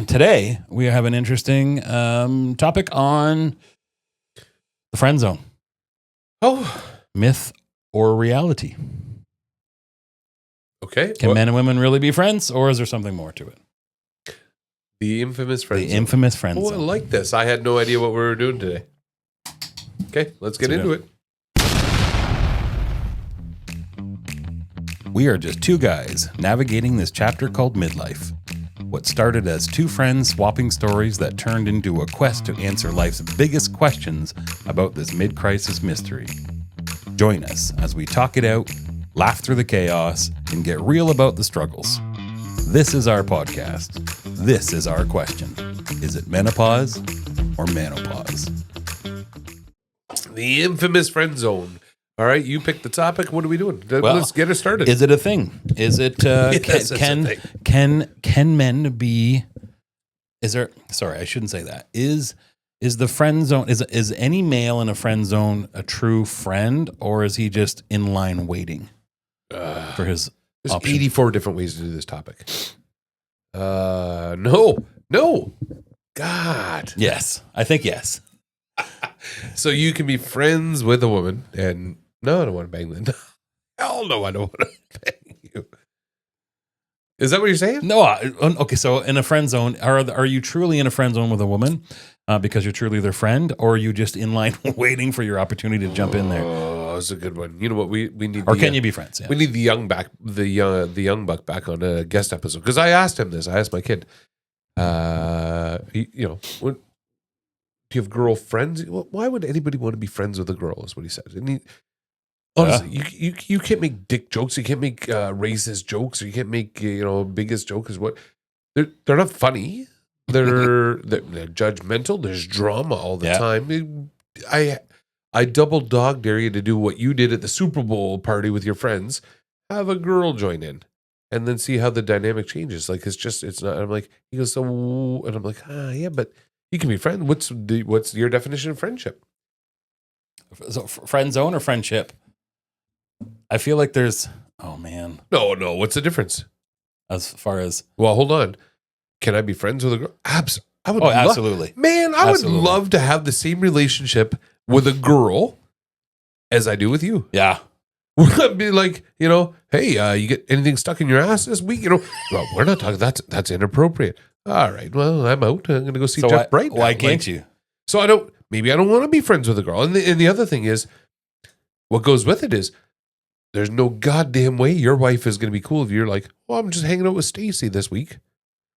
Today, we have an interesting topic on the friend zone. Oh. Myth or reality? Okay. Can men and women really be friends, or is there something more to it? The infamous friend zone. The infamous friend zone. I like this. I had no idea what we were doing today. Okay, let's get into it. We are just two guys navigating this chapter called Midlife. What started as two friends swapping stories that turned into a quest to answer life's biggest questions about this mid-crisis mystery. Join us as we talk it out, laugh through the chaos, and get real about the struggles. This is our podcast. This is our question. Is it menopause or menopause? The infamous friend zone. All right, you picked the topic. What are we doing? Let's get it started. Is it a thing? Is it Yes, can men be? Is there? Sorry, I shouldn't say that. Is the friend zone? Is any male in a friend zone a true friend, or is he just in line waiting for his? There's option? 84 different ways to do this topic. No. God. Yes, I think yes. So you can be friends with a woman and no, I don't want to bang Linda. Hell no, I don't want to bang you. Is that what you're saying? No. Okay. So in a friend zone, are you truly in a friend zone with a woman because you're truly their friend, or are you just in line waiting for your opportunity to jump in there? Oh, that's a good one. You know what? We need. Or can you be friends? Yeah. We need the young buck back on a guest episode because I asked him this. I asked my kid. Do you have girlfriends? Why would anybody want to be friends with a girl? Is what he said. And honestly, you can't make dick jokes. You can't make racist jokes. Or you can't make biggest jokes. What they're not funny. They're judgmental. There's drama all the time. I double dog dare you to do what you did at the Super Bowl party with your friends. Have a girl join in. And then see how the dynamic changes. Like it's not. I'm like, he goes, so, and I'm like, yeah, but you can be friends. What's your definition of friendship? So friend zone or friendship? I feel like there's. Oh man. No. What's the difference? As far as hold on. Can I be friends with a girl? I would. Absolutely. Man, I would love to have the same relationship with a girl as I do with you. Yeah. Would be like, hey, you get anything stuck in your ass this week? Well, we're not talking. That's inappropriate. All right. Well, I'm out. I'm going to go see Jeff Bright. Why can't you? So maybe I don't want to be friends with a girl. And the other thing is, what goes with it is, there's no goddamn way your wife is going to be cool if you're like, well, I'm just hanging out with Stacy this week.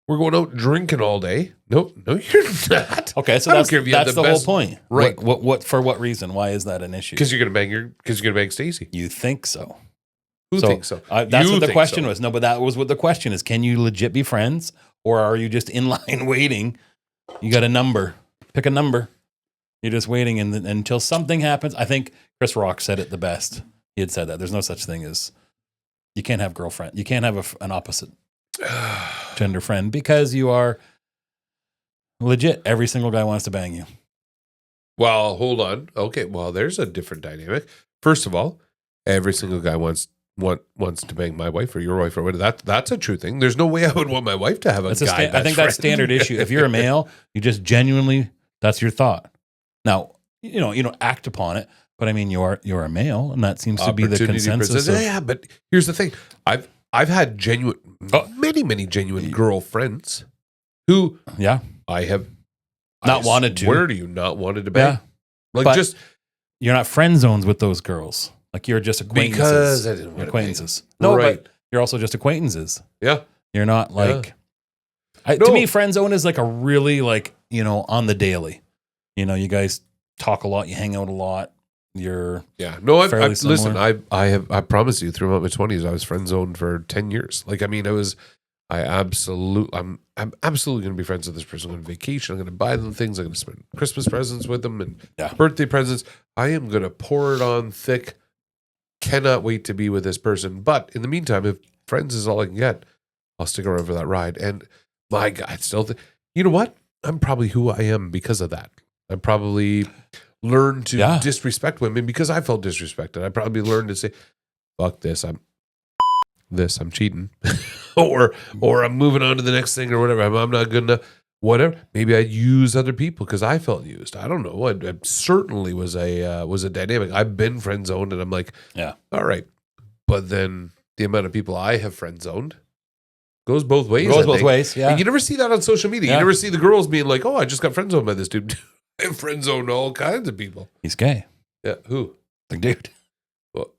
We're going out drinking all day. No, you're not. Okay, so that's the whole point, right? What for? What reason? Why is that an issue? Because you're gonna bang Stacy. You think so? Who thinks so? That's what the question was. No, but that was what the question is. Can you legit be friends, or are you just in line waiting? You got a number. Pick a number. You're just waiting, and until something happens. I think Chris Rock said it the best. He had said that there's no such thing as you can't have girlfriend. You can't have an opposite gender friend because you are legit. Every single guy wants to bang you. Well, hold on. Okay, well, there's a different dynamic. First of all, every single guy wants to bang my wife or your wife or whatever. That's a true thing. There's no way I would want my wife to have a guy. I think that's standard issue. If you're a male, you just genuinely that's your thought. Now, you don't act upon it, but I mean you're a male, and that seems to be the consensus. Yeah, but here's the thing. I've had many genuine girlfriends who I have not wanted to. Where do you not wanted to bang? Yeah. Like just you're not friend zones with those girls. Like you're just acquaintances. Because I didn't want acquaintances. No, right. But you're also just acquaintances. Yeah. You're not like to me, friend zone is like a really on the daily. You guys talk a lot, you hang out a lot. You're listen. I promise you, throughout my 20s, I was friend zoned for 10 years. Like, I mean, I'm absolutely going to be friends with this person. I'm going on vacation. I'm going to buy them things. I'm going to spend Christmas presents with them and birthday presents. I am going to pour it on thick. Cannot wait to be with this person. But in the meantime, if friends is all I can get, I'll stick around for that ride. And my God, still, you know what? I'm probably who I am because of that. I probably learned to disrespect women because I felt disrespected. I probably learned to say, fuck this, I'm cheating. or I'm moving on to the next thing or whatever. I'm not good enough. whatever. Maybe I'd use other people because I felt used. I don't know. It certainly was a dynamic. I've been friend zoned, and I'm like, Yeah. all right. But then the amount of people I have friend zoned goes both ways. Goes I both think. ways. Yeah. And you never see that on social media. Yeah. You never see the girls being like, "Oh, I just got friend zoned by this dude." I friend zoned all kinds of people. He's gay. Yeah, who? The dude. Well,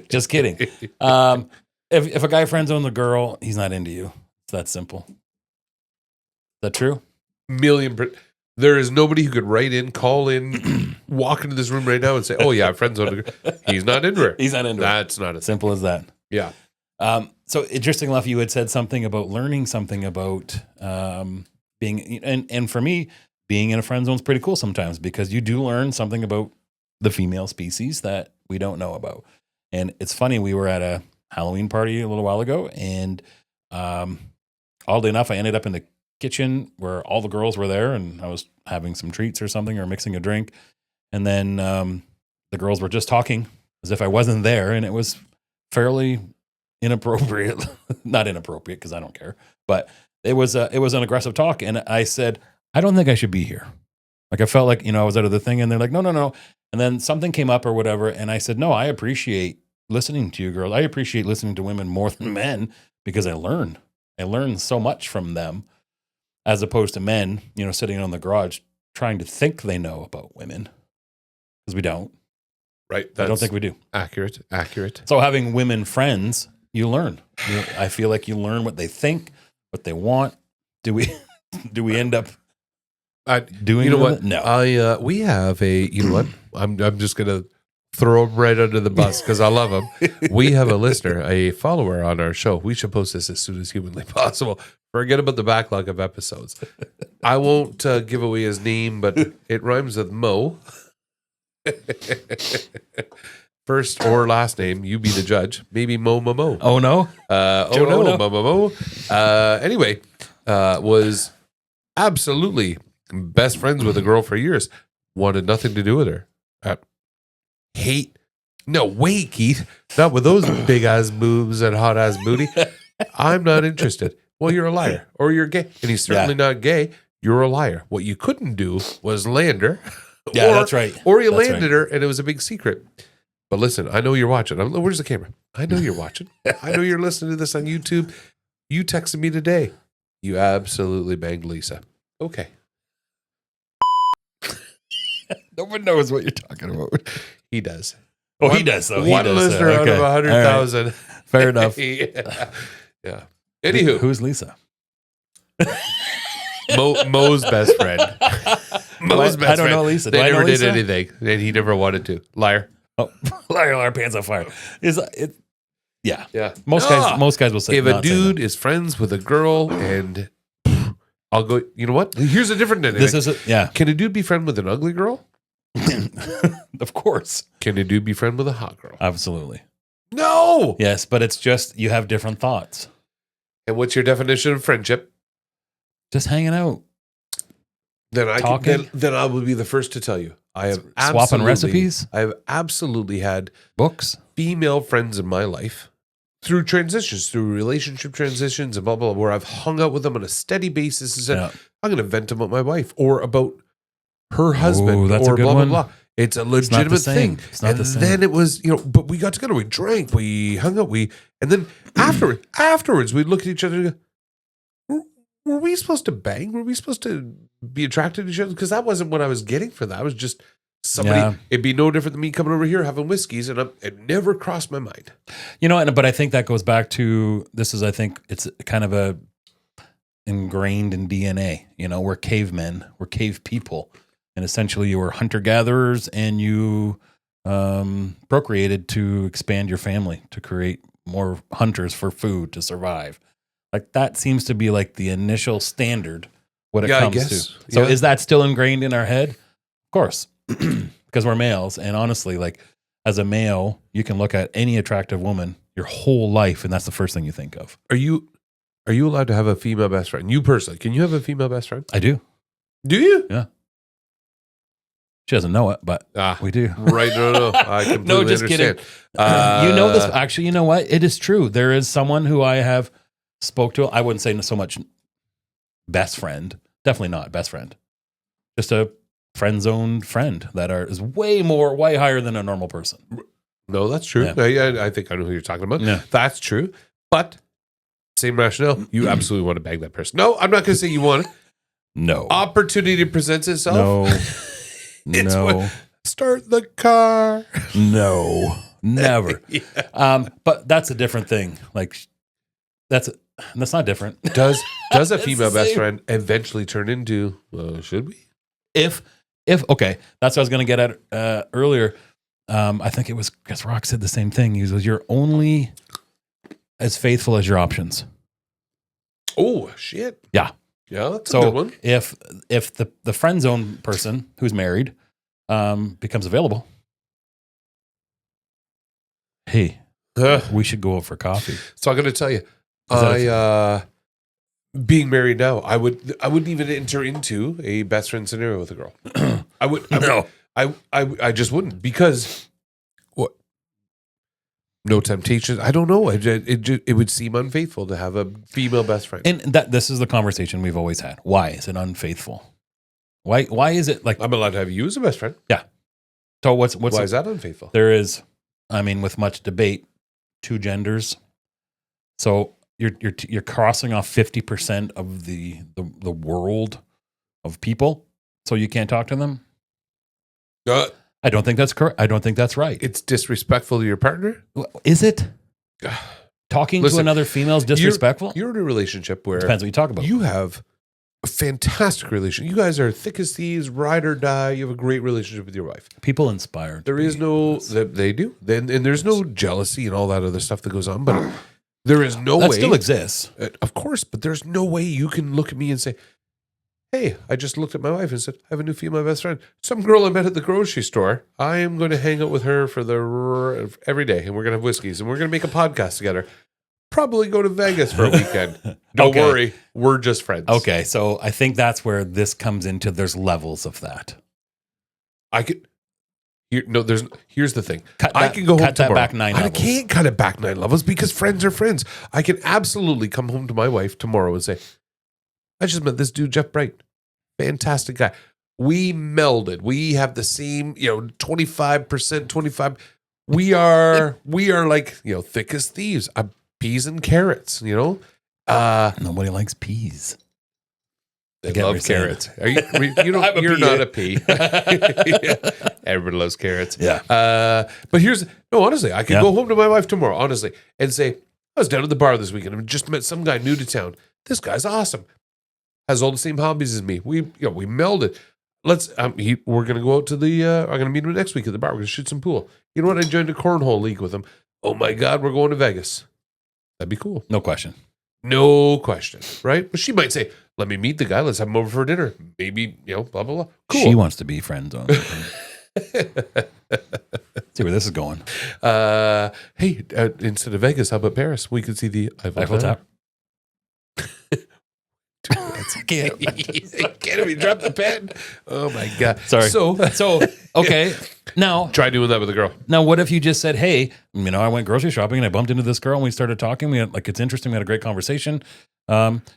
Just kidding. If a guy friend zones a girl, he's not into you. It's that simple. Is that true? There is nobody who could write in, call in, walk into this room right now and say, "Oh yeah, I friend zoned a girl." He's not into her. He's not into her. That's not as Simple as that. Yeah. So interesting enough, you had said something about learning something about being, and for me, being in a friend zone is pretty cool sometimes because you do learn something about the female species that we don't know about. And it's funny, we were at a Halloween party a little while ago, and oddly enough, I ended up in the kitchen where all the girls were there, and I was having some treats or something or mixing a drink. And then the girls were just talking as if I wasn't there, and it was fairly inappropriate. Not inappropriate because I don't care, but it was an aggressive talk. And I said, I don't think I should be here. Like I felt like, I was out of the thing, and they're like, no. And then something came up or whatever. And I said, no, I appreciate listening to you girls. I appreciate listening to women more than men because I learn so much from them as opposed to men, sitting on the garage trying to think they know about women because we don't. Right. I don't think we do. Accurate. So having women friends, you learn. I feel like you learn what they think, what they want. Do we end up doing? You know what? It? No. We have a. You know what? I'm just gonna throw him right under the bus because I love him. We have a listener, a follower on our show. We should post this as soon as humanly possible. Forget about the backlog of episodes. I won't give away his name, but it rhymes with Mo. First or last name, you be the judge. Maybe Mo. Oh no. Mo. Anyway, was absolutely best friends with a girl for years. Wanted nothing to do with her. No, wait, Keith. Not with those big ass boobs and hot ass booty. I'm not interested. Well, you're a liar, or you're gay, and he's certainly not gay. You're a liar. What you couldn't do was land her. Yeah, that's right. Or you landed her, and it was a big secret. But listen, I know you're watching. Where's the camera? I know you're watching. I know you're listening to this on YouTube. You texted me today. You absolutely banged Lisa. Okay. No one knows what you're talking about. He does. Oh, he does. Though. One listener out of 100,000. Right. Fair enough. Yeah. Anywho, who's Lisa? Mo's best friend. Mo's best friend. I don't know Lisa. They never did Lisa? anything, and he never wanted to. Liar. Oh, liar, pants on fire. Yeah. Yeah. Most guys will say if a dude is friends with a girl and I'll go, you know what? Here's a different dynamic. Can a dude be friend with an ugly girl? Of course. Can a dude be friend with a hot girl? Absolutely. No. Yes, but it's just you have different thoughts. And what's your definition of friendship? Just hanging out. Then I will be the first to tell you. I have swapping recipes. I have absolutely had books, female friends in my life through transitions, through relationship transitions and blah, blah, blah, where I've hung out with them on a steady basis and said, I'm going to vent about my wife or about her husband or blah, blah, blah. It's a legitimate thing. It's not the same. Then it was, but we got together, we drank, we hung out, and then afterwards we'd look at each other and go, were we supposed to bang? Were we supposed to be attracted to each other? Because that wasn't what I was getting for that. I was just somebody. Yeah. It'd be no different than me coming over here having whiskeys, and it never crossed my mind. But I think that goes back to this is, I think it's kind of a ingrained in DNA. We're cavemen, we're cave people, and essentially you were hunter gatherers, and you procreated to expand your family, to create more hunters for food to survive. Like that seems to be like the initial standard what it comes to. So is that still ingrained in our head? Of course, because we're males. And honestly, like as a male, you can look at any attractive woman your whole life, and that's the first thing you think of. Are you allowed to have a female best friend? You personally, can you have a female best friend? I do. Do you? Yeah. She doesn't know it, but we do. Right. No. I completely just understand. Kidding. You know this. Actually, you know what? It is true. There is someone who I have spoke to. I wouldn't say so much best friend. Definitely not best friend. Just a friend-zoned friend that is way higher than a normal person. No, that's true. I think I know who you're talking about. Yeah. That's true. But same rationale. You absolutely want to bang that person. No, I'm not going to say you want it. No. Opportunity presents itself. No. No. Start the car. No. Never. Yeah. But that's a different thing. Like that's not different. Does a It's female the best same. friend eventually turn into, should we? If okay, that's what I was going to get at earlier. I think it was Chris Rock said the same thing. He was, you're only as faithful as your options. Oh, shit. Yeah. Yeah, that's So a good one. if the friend zone person who's married becomes available, hey, we should go out for coffee. So I'm going to tell you, that being married now, I wouldn't even enter into a best friend scenario with a girl. I just wouldn't, because what? No temptation. I don't know. It would seem unfaithful to have a female best friend. And this is the conversation we've always had. Why is it unfaithful? Why is it like I'm allowed to have you as a best friend. Yeah. So why is that unfaithful? There is, I mean, with much debate, 2 genders. So you're crossing off 50% of the world of people. So you can't talk to them. I don't think that's correct. I don't think that's right. It's disrespectful to your partner. Is it? Talking to another female is disrespectful? You're in a relationship where Depends what you talk about. you have a fantastic relationship. You guys are thick as thieves, ride or die. You have a great relationship with your wife. People inspired. There is no, they do. And there's no jealousy and all that other stuff that goes on. But there is no way. That still exists. Of course, but there's no way you can look at me and say, hey, I just looked at my wife and said, I have a new female best friend. Some girl I met at the grocery store. I am going to hang out with her for every day, and we're going to have whiskeys, and we're going to make a podcast together. Probably go to Vegas for a weekend. Don't worry, we're just friends. Okay, so I think that's where this comes into. There's levels of that. Here's the thing. I can go home cut that tomorrow. back 9 levels. I can't cut it back 9 levels because friends are friends. I can absolutely come home to my wife tomorrow and say, I just met this dude, Jeff Bright. Fantastic guy. We melded. We have the same, 25%, 25. We are like, thick as thieves. Peas and carrots, Nobody likes peas. They love carrots. Are you you're not a pea. Everybody loves carrots. Yeah. But honestly, I could go home to my wife tomorrow, honestly, and say, I was down at the bar this weekend and just met some guy new to town. This guy's awesome. Has all the same hobbies as me. We melded. We're going to go out to I'm going to meet him next week at the bar. We're going to shoot some pool. You know what? I joined a cornhole league with him. Oh my God, we're going to Vegas. That'd be cool. No question. No question, right? But she might say, let me meet the guy. Let's have him over for dinner. Maybe, blah, blah, blah. Cool. She wants to be friends on. See where this is going. Hey, instead of Vegas, how about Paris? We could see the Eiffel Tower. Can't even drop the pen. Oh my God. Sorry. So okay. Now try doing that with a girl. Now, what if you just said, hey, I went grocery shopping and I bumped into this girl and we started talking. We had it's interesting. We had a great conversation.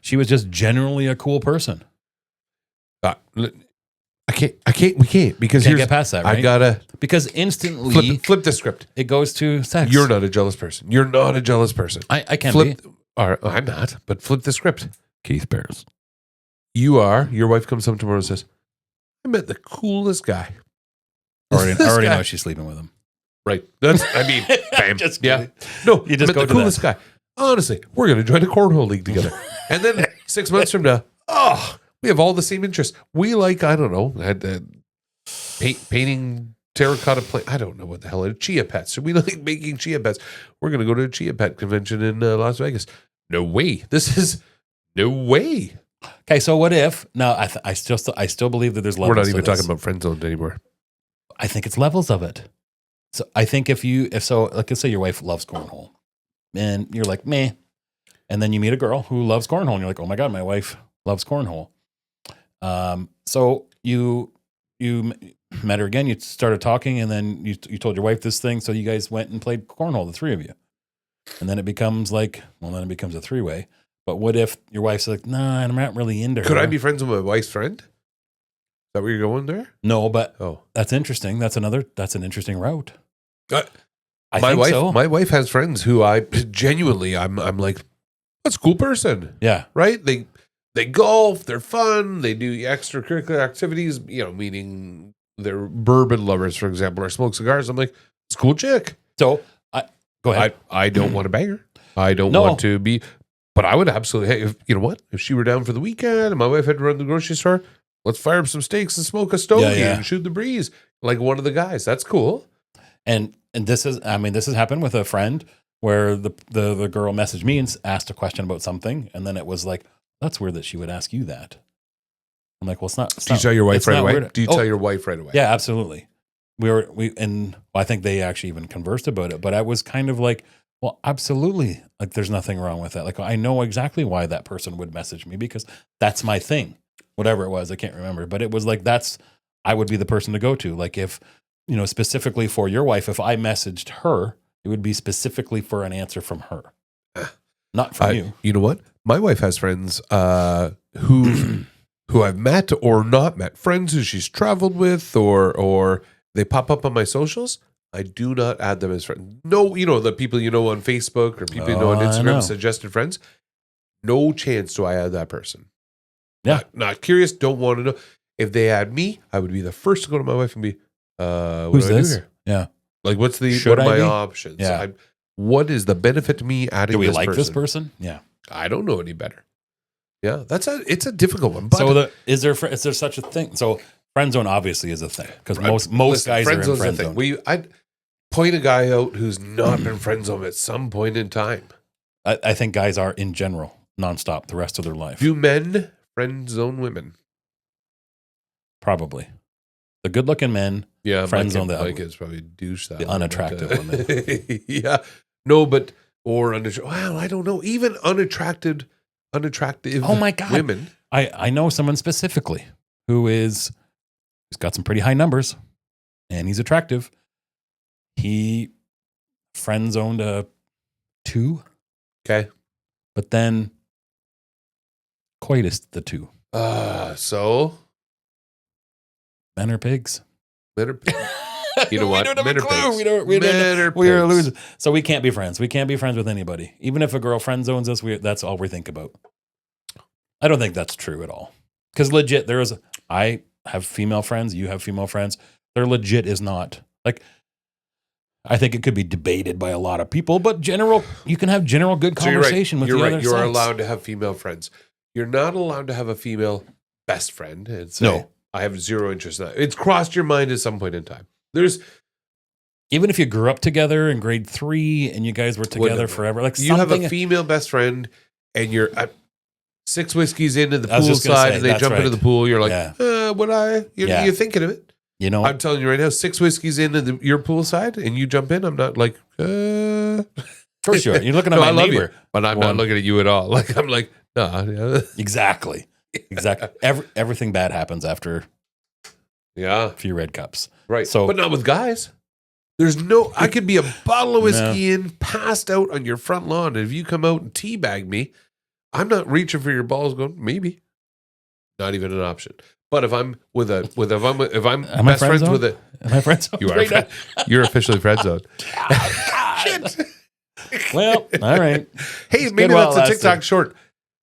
She was just generally a cool person. We can't because Can't get past that, right? I gotta because instantly flip the script. It goes to sex. You're not a jealous person. You're not a jealous person. I can't be. Or I'm not, but flip the script. Keith Bears. You are. Your wife comes home tomorrow and says, I met the coolest guy. I already know she's sleeping with him. Right. Bam. Just yeah. No, you just met the coolest guy. Honestly, we're going to join a cornhole league together. And then 6 months from now, we have all the same interests. We like, I don't know, painting terracotta plate. I don't know what the hell it is. Chia pets. We like making chia pets. We're going to go to a chia pet convention in Las Vegas. No way. No way. Okay, so what if? No, I still believe that there's levels. We're not even talking about friend zones anymore. I think it's levels of it. So I think if like let's say your wife loves cornhole, and you're like meh, and then you meet a girl who loves cornhole, and you're like, oh my God, my wife loves cornhole. So you met her again, you started talking, and then you told your wife this thing, so you guys went and played cornhole, the 3 of you, and then it becomes a 3-way. But what if your wife's like, nah, I'm not really into her. Could I be friends with my wife's friend? Is that where you're going there? No, but Oh, that's interesting. That's an interesting route. I my think wife, so. my wife has friends who I genuinely, I'm like, that's a cool person, Yeah. right? They golf, they're fun, they do extracurricular activities, meaning they're bourbon lovers, for example, or smoke cigars. I'm like, it's a cool chick. So go ahead. I don't want to bang her. I don't No. want to be, but I would absolutely. Hey, you know what? If she were down for the weekend and my wife had to run to the grocery store, let's fire up some steaks and smoke a stogie and shoot the breeze like one of the guys. That's cool. And this has happened with a friend where the girl messaged me and asked a question about something, and then it was like, that's weird that she would ask you that. I'm like, well, it's not. Do you tell your wife right away? Weird. Do you tell your wife right away? Yeah, absolutely. I think they actually even conversed about it, but I was kind of like, well, absolutely. Like, there's nothing wrong with that. Like, I know exactly why that person would message me because that's my thing. Whatever it was, I can't remember, but it was like, I would be the person to go to. Like, if, specifically for your wife, if I messaged her, it would be specifically for an answer from her, not from you. You know what? My wife has friends who I've met or not met, friends who she's traveled with, or they pop up on my socials. I do not add them as friends. No, the people on Facebook or people on Instagram, suggested friends. No chance do I add that person. Yeah. Not curious, don't want to know. If they add me, I would be the first to go to my wife and be, what who's do I this? do here? Yeah. Like, what Should are my I be? options? Yeah. What is the benefit to me adding Do we this like person? this person? Yeah. I don't know any better. Yeah, it's a difficult one. But So is there such a thing? So friend zone obviously is a thing because most guys are in friend zone. I'd point a guy out who's not been friend zone at some point in time. I think guys are in general nonstop the rest of their life. Do men friend zone women? Probably. The good looking men. Yeah, friend zone Mike is probably douche that. The unattractive women. Yeah, no, but well, I don't know. Even unattractive. Oh my God. Women. I know someone specifically he's got some pretty high numbers and he's attractive. He friend zoned a 2. Okay. But then coitus the 2. So Men are pigs. Men are you know what? We don't have Men a are clue. pigs. We are losers. So we can't be friends. We can't be friends with anybody. Even if a girl friend zones us, that's all we think about. I don't think that's true at all. Because legit, I have female friends. You have female friends. There legit is not. Like, I think it could be debated by a lot of people, but you can have general good conversation with the other sex. You're allowed to have female friends. You're not allowed to have a female best friend. And say, No. I have zero interest in that. It's crossed your mind at some point in time. Even if you grew up together in grade 3 and you guys were together forever, like you have a female best friend and you're at 6 whiskeys into the pool side and they jump into the pool. You're like, you're thinking of it. I'm telling you right now, 6 whiskeys into your pool side and you jump in. I'm not like, of course you are. You're looking at my neighbor. You, but I'm not looking at you at all. Like, I'm like, no. Exactly. Everything bad happens after a few red cups. Right. So, but not with guys. I could be a bottle of whiskey in, passed out on your front lawn. And if you come out and teabag me, I'm not reaching for your balls going, maybe. Not even an option. But if I'm if I'm best friends with it. Am I friend zone? You are. You're officially friend zoned. Shit. Well, all right. Hey, maybe that's a TikTok short.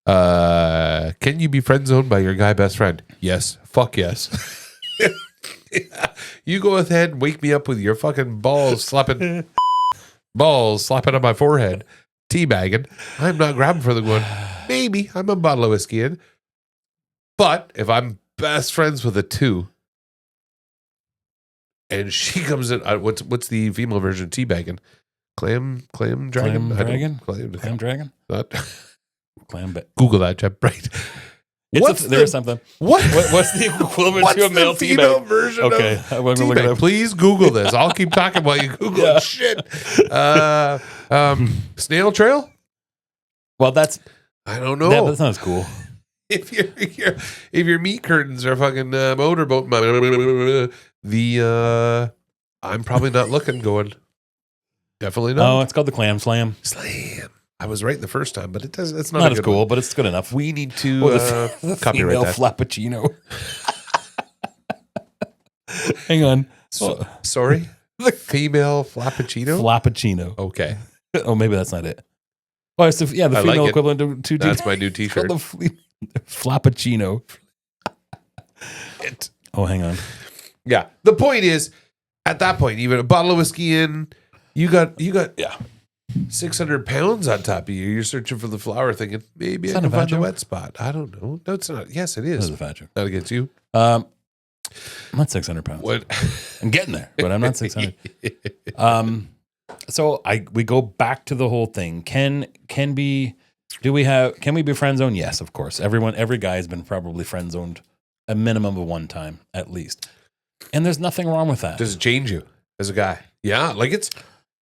Can you be friend zoned by your guy best friend? Yes. Fuck yes. You go ahead and wake me up with your fucking balls slapping on my forehead, teabagging. I'm not grabbing for the one. Maybe I'm a bottle of whiskey in. But if I'm best friends with a 2 and she comes in, what's the female version of teabagging? Clam dragon? Clam dragon? Google that, Jeff. Right. There's something. What's the equivalent to a male female teabag? version Okay, of I'm gonna look it up. Please Google this. I'll keep talking while you Google it. Shit. Snail trail? Well, I don't know. That sounds cool. If your meat curtains are fucking motorboat, I'm probably not looking. Going. Definitely not. Oh, it's called the clam slam. Slam. I was right the first time, but it's not Not a as good cool, one. but it's good enough. We need to The copyright female that. flappuccino. Hang on. Sorry? Female flappuccino? Flappuccino. Okay. Oh, maybe that's not it. Oh, it's the I female like it. equivalent to That's my new t-shirt. Flappuccino. Oh, hang on. Yeah. The point is, at that point, even a bottle of whiskey in, you got 600 pounds on top of you. You're searching for the flower, thinking maybe I can find the wet spot. I don't know. No, it's not. Yes, it is. That's a fat joke. Not against you. I'm not 600 pounds. What? I'm getting there, but I'm not 600. So we go back to the whole thing. Can we be friend zoned? Yes, of course. Every guy has been probably friend zoned a minimum of one time at least, and there's nothing wrong with that. Does it change you as a guy? Yeah, like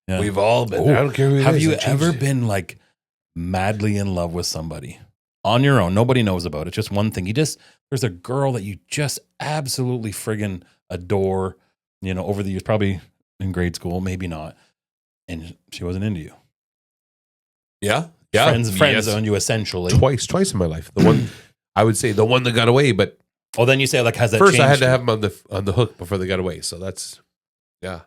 Yeah. we've all been there. I don't care who it Have is, you it changes ever you. been like madly in love with somebody on your own? Nobody knows about it. Just one thing. There's a girl that you just absolutely friggin' adore, over the years, probably in grade school, maybe not. And she wasn't into you. Yeah. Friends Yes. on you essentially. Twice in my life. The one I would say the one that got away, but Oh, then you say like, has that first changed? I had to have them on the hook before they got away. So that's yeah.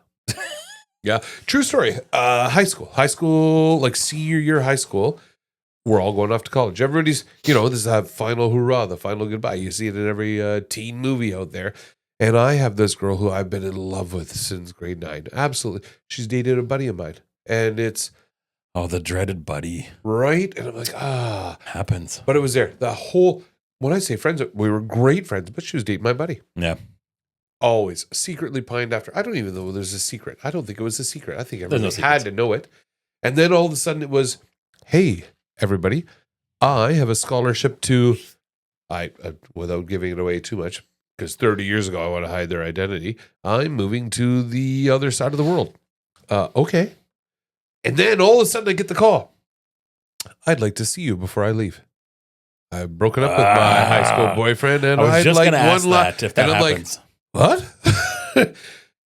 True story. High school, like senior year of high school. We're all going off to college. Everybody's, this is that final hoorah, the final goodbye. You see it in every teen movie out there. And I have this girl who I've been in love with since grade 9. Absolutely. She's dated a buddy of mine. And it's Oh, the dreaded buddy. right. And I'm like, Happens. But it was there. When I say friends, we were great friends, but she was dating my buddy. Yeah. Always secretly pined after. I don't even know there's a secret. I don't think it was a secret. I think no everybody secrets. had to know it. And then all of a sudden it was, hey, everybody, I have a scholarship to, without giving it away too much, because 30 years ago I want to hide their identity, I'm moving to the other side of the world. Okay. And then all of a sudden I get the call. I'd like to see you before I leave. I've broken up with my high school boyfriend, and I was I'd just like going to ask one that if that and I'm happens. like, what?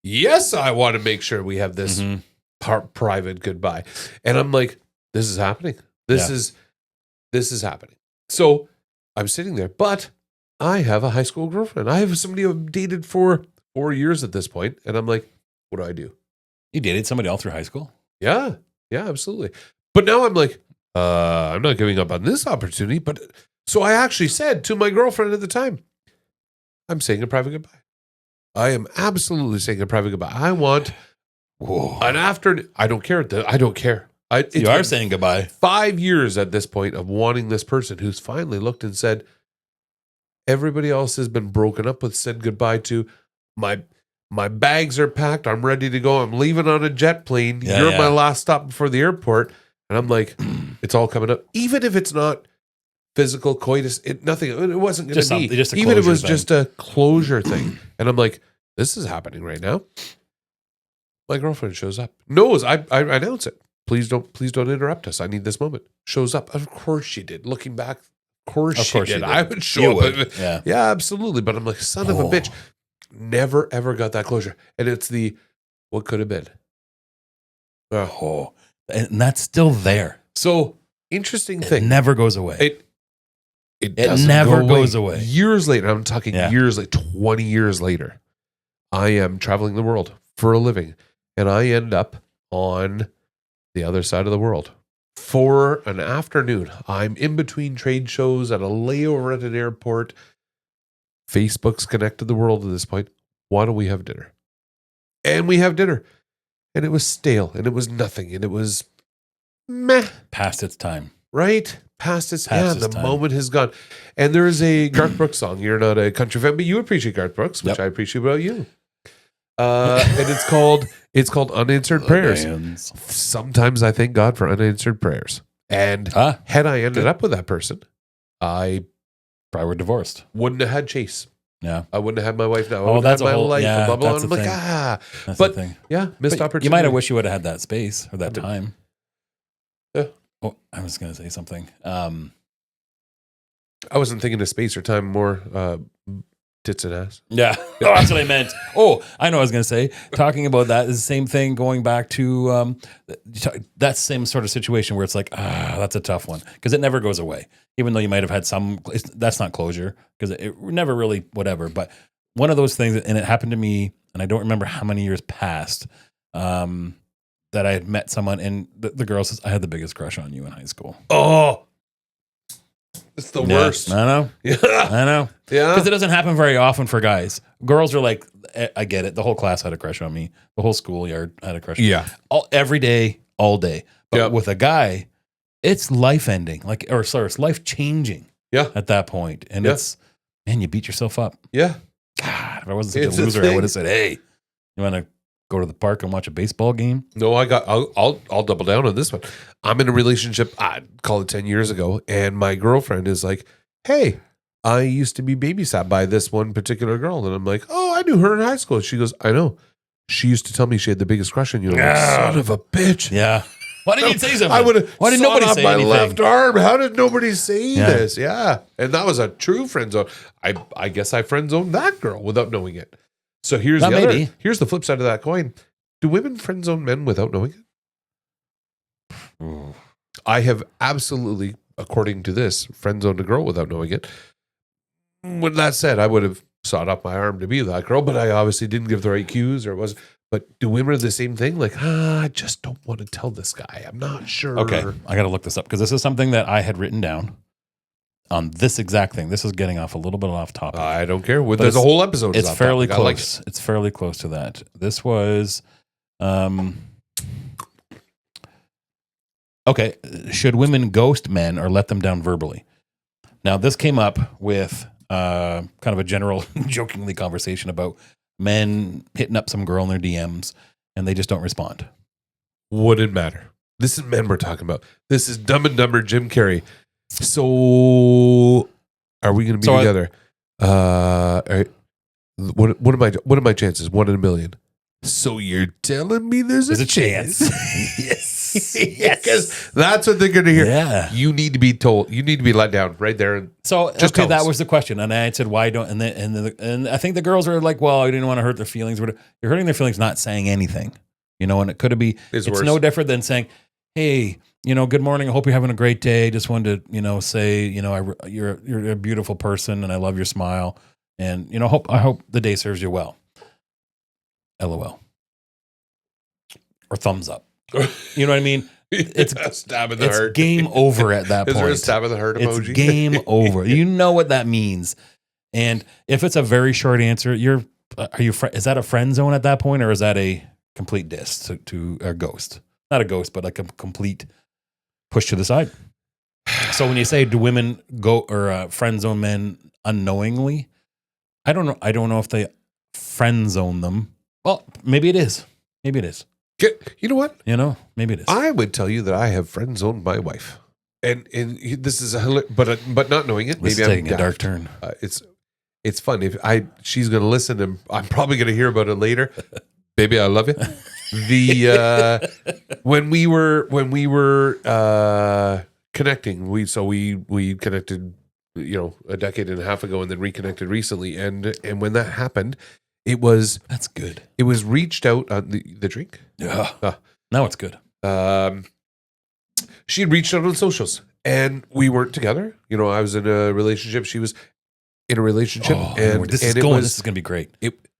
Yes, I want to make sure we have this private goodbye. And I'm like, this is happening. This is happening. So I'm sitting there, but I have a high school girlfriend. I have somebody I've dated for 4 years at this point, and I'm like, what do? You dated somebody all through high school? Yeah, absolutely. But now I'm like, I'm not giving up on this opportunity. But so I actually said to my girlfriend at the time, I'm saying a private goodbye. I am absolutely saying a private goodbye. I want an afternoon. I don't care. I don't care. You are saying goodbye. 5 years at this point of wanting this person who's finally looked and said, everybody else has been broken up with, said goodbye to. My bags are packed. I'm ready to go. I'm leaving on a jet plane. Yeah, You're yeah. my last stop before the airport. And I'm like, it's all coming up. Even if it's not physical coitus, it wasn't going to be. Just a Even if it closure was thing. just a closure thing. And I'm like, this is happening right now. My girlfriend shows up. Knows I announce it. Please don't interrupt us. I need this moment. Shows up. Of course she did. Looking back, of course she did. I would show You up. would. Yeah. Yeah, absolutely. But I'm like, son of a bitch. Never, ever got that closure. And it's what could have been. Oh, and that's still there. So, interesting It thing. never goes away. It doesn't never go goes away. Years later, I'm talking years like 20 years later, I am traveling the world for a living. And I end up on the other side of the world for an afternoon. I'm in between trade shows at a layover at an airport. Facebook's connected the world at this point. Why don't we have dinner? And we have dinner. And it was stale. And it was nothing. And it was meh. Past its time. Right? Past its Past its the time. moment has gone. And there is a Garth Brooks song. You're not a country fan, but you appreciate Garth Brooks, which Yep. I appreciate about you. And it's called Unanswered Prayers. Bands. Sometimes I thank God for unanswered prayers. And had I ended up with that person, I Probably were divorced. wouldn't have had Chase. Yeah. I wouldn't have had my wife now. I Oh, would have that's had a my whole- life. yeah, and blah, blah, that's I'm the like, thing. That's but the thing. yeah, missed But opportunity. you might have wished you would have had that space or that time. Yeah. Oh, I was going to say something. I wasn't thinking of space or time more. tits and ass. Yeah. Oh, that's what I meant. Oh, I know what I was going to say. Talking about that is the same thing going back to that same sort of situation where it's like, that's a tough one because it never goes away. Even though you might have had that's not closure because it never really whatever. But one of those things, and it happened to me, and I don't remember how many years passed that I had met someone, and the girl says, I had the biggest crush on you in high school. Oh, it's the worst. I know. Yeah. I know. Yeah. Because it doesn't happen very often for guys. Girls are like, I get it. The whole class had a crush on me. The whole schoolyard had a crush on me. Yeah. Every day, all day. But Yep. with a guy, it's life ending. It's life changing. Yeah. At that point. And it's, man, you beat yourself up. Yeah. God, if I wasn't such It's a a loser, I thing. would have said, hey, you want to go to the park and watch a baseball game? No, I'll double down on this one. I'm in a relationship, I'd call it 10 years ago, and my girlfriend is like, hey, I used to be babysat by this one particular girl. And I'm like, oh, I knew her in high school. She goes, I know. She used to tell me she had the biggest crush on you. I'm like, son of a bitch. Yeah. Why didn't you say something? I would have Why did nobody off say my anything? left arm. How did nobody say Yeah. this? Yeah. And that was a true friend zone. I guess I friend zoned that girl without knowing it. So here's That the other. maybe. Here's the flip side of that coin. Do women friend zone men without knowing it? I have absolutely, according to this, friend zoned a girl without knowing it. With that said, I would have sawed off my arm to be that girl, but I obviously didn't give the right cues or was. But do women do the same thing? Like, I just don't want to tell this guy. I'm not sure. Okay, I got to look this up because this is something that I had written down on this exact thing. This is getting off a little bit off topic. I don't care. Well, But there's a it's- whole episode. It's off fairly topic. I like close. It's fairly close to that. This was, okay. Should women ghost men or let them down verbally? Now, this came up with kind of a general jokingly conversation about men hitting up some girl in their DMs and they just don't respond. Wouldn't matter. This is men we're talking about. This is Dumb and Dumber Jim Carrey. So, are we going to be together? All right. What are my chances? 1 in a million. So you're telling me there's a chance? Yes. Because that's what they're going to hear. Yeah. You need to be told. You need to be let down right there. And So Just okay, tell that us. was the question, and I said, "Why don't?" And I think the girls are like, "Well, I didn't want to hurt their feelings." But you're hurting their feelings, not saying anything, And it could be. It's It's worse. no different than saying, "Hey, good morning. I hope you're having a great day. Just wanted to, say, you're a beautiful person, and I love your smile, and I hope the day serves you well." LOL. Or thumbs up. You know what I mean? It's a stab in the It's heart. game over at that Is point. there a stab in the heart It's emoji? game over. You know what that means. And if it's a very short answer, is that a friend zone at that point, or is that a complete diss to a ghost? Not a ghost, but like a complete push to the side. So when you say, do women go or friend zone men unknowingly? I don't know. I don't know if they friend zone them. Well, maybe it is. Maybe it is. You know what? Maybe it is. I would tell you that I have friend zoned my wife, and this is but not knowing it. This Maybe is I'm taking a dark daft. turn. It's fun if she's going to listen, and I'm probably going to hear about it later. Baby, I love you. When we were connecting, we connected, a decade and a half ago, and then reconnected recently, and when that happened, That's good. it was reached out on the drink. Yeah. Ah. Now it's good. She had reached out on socials, and we weren't together. I was in a relationship. She was in a relationship, and this is it going. was- This is going to be great.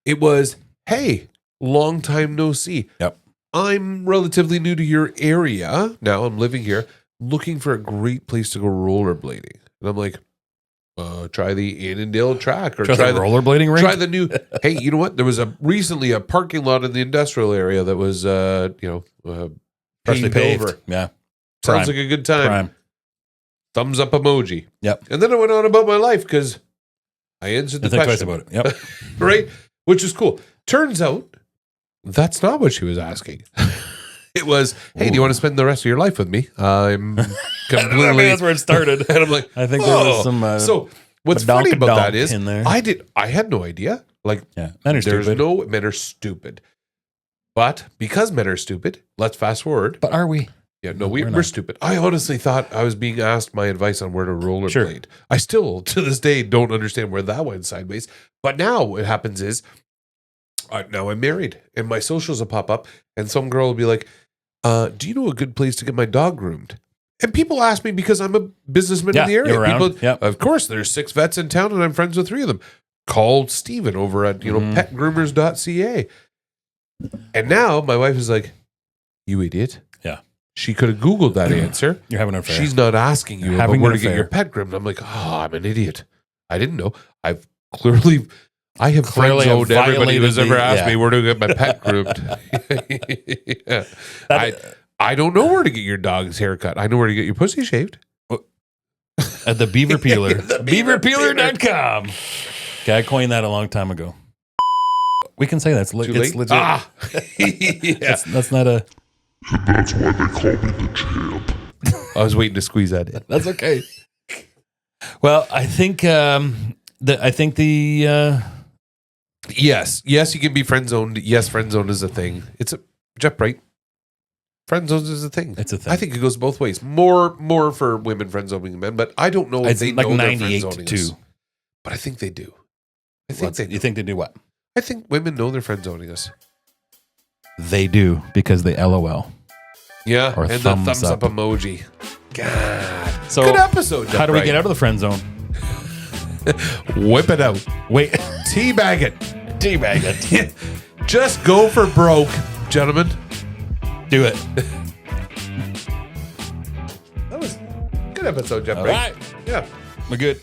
It was, hey, long time no see. Yep. I'm relatively new to your area. Now I'm living here, looking for a great place to go rollerblading. And I'm like, try the Annandale track or Try the rollerblading rink. try the new. Hey, you know what? There was recently a parking lot in the industrial area that was, Freshly paved. over. Yeah. Sounds Prime. like a good time. Prime. Thumbs up emoji. Yep. And then I went on about my life because I answered the Think twice question. about it. Yep. Right? Which is cool. Turns out that's not what she was asking. It was, hey, do you want to spend the rest of your life with me? I'm completely. that's where it started. And I'm like, I think there was some. so what's badonk funny about that donk is in there. I had no idea. Like, Yeah. Men are there's stupid. men are stupid. But because men are stupid, let's fast forward. But are we? Yeah, no, we're stupid. I honestly thought I was being asked my advice on where to rollerblade. Sure. I still, to this day, don't understand where that went sideways. But now what happens is, now I'm married, and my socials will pop up, and some girl will be like, do you know a good place to get my dog groomed? And people ask me because I'm a businessman in the area. You're around. People, of course, there's 6 vets in town, and I'm friends with 3 of them. Call Steven over at petgroomers.ca. And now my wife is like, you idiot. Yeah. She could have Googled that answer. You're having an affair. She's not asking you about where to get your pet groomed. I'm like, I'm an idiot. I didn't know. I have friend zoned everybody who's ever asked me where to get my pet groomed. Yeah. I don't know where to get your dog's haircut. I know where to get your pussy shaved. At the Beaver Peeler. Beaverpeeler.com. Okay, I coined that a long time ago. We can say that's it's legit. Yeah. That's not a... And that's why they call me the champ. I was waiting to squeeze that in. That's okay. Well, I think yes, you can be friend zoned. Yes, friend zone is a thing. It's a Jeff Bright. Friend zones is a thing. It's a thing. I think it goes both ways. More for women friend zoning men, but I don't know if they like know 98 they're to friend 2. zoning us. But I think they do. You think they do what? I think women know they're friend zoning us. They do because they LOL. Yeah, or and thumbs the thumbs up up emoji. God, so good episode. Jeff how do we Bright. get out of the friend zone? Whip it out. Wait, teabag it. Teabag it. Just go for broke, gentlemen. Do it. That was a good episode, Jeff All Bright. right. Yeah, We're good.